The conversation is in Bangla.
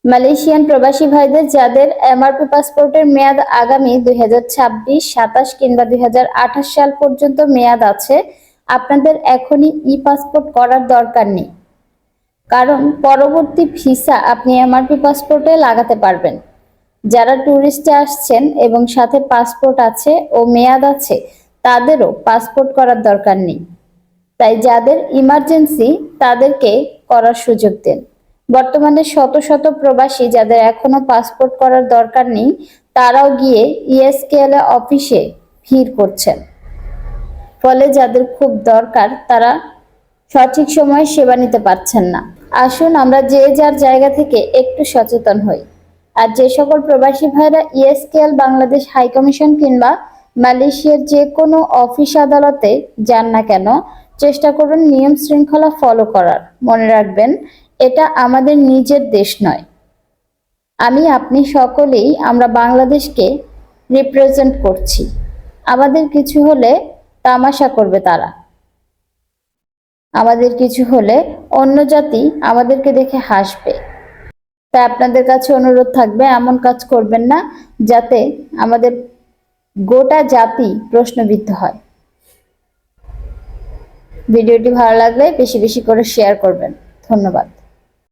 মালয়েশিয়ান প্রবাসী ভাইদের যাদের এমআরপি পাসপোর্টের মেয়াদ আগামী 2026, 27 কিংবা 2028 সাল পর্যন্ত মেয়াদ আছে, আপনাদের এখনই ই পাসপোর্ট করার দরকার নেই। কারণ পরবর্তী ভিসা আপনি এমআরপি পাসপোর্টে লাগাতে পারবেন। যারা ট্যুরিস্টে আসছেন এবং সাথে পাসপোর্ট আছে ও মেয়াদ আছে, তাদেরও পাসপোর্ট করার দরকার নেই। তাই যাদের ইমার্জেন্সি তাদেরকে করার সুযোগ দেন। বর্তমানে শত শত প্রবাসী যাদের এখনো পাসপোর্ট করার দরকার নেই, তারাও গিয়ে ইএসকেএল অফিসে ভিড় করছেন। ফলে যাদের খুব দরকার তারা সঠিক সময়ে সেবা নিতে পারছেন না। আসুন আমরা যে যার জায়গা থেকে একটু সচেতন হই। আর যে সকল প্রবাসী ভাইরা ইএসকেএল বাংলাদেশ হাই কমিশন কিংবা মালয়েশিয়ার যে কোনো অফিস আদালতে যান না কেন, চেষ্টা করুন নিয়ম শৃঙ্খলা ফলো করার। মনে রাখবেন, এটা আমাদের নিজের দেশ নয়। আপনি সকলেই আমরা বাংলাদেশকে রিপ্রেজেন্ট করছি। আমাদের কিছু হলে তামাশা করবে তারা, আমাদের কিছু হলে অন্য জাতি আমাদেরকে দেখে হাসবে। তাই আপনাদের কাছে অনুরোধ থাকবে, এমন কাজ করবেন না যাতে আমাদের গোটা জাতি প্রশ্নবিদ্ধ হয়। ভিডিওটি ভালো লাগলে বেশি বেশি করে শেয়ার করবেন। ধন্যবাদ।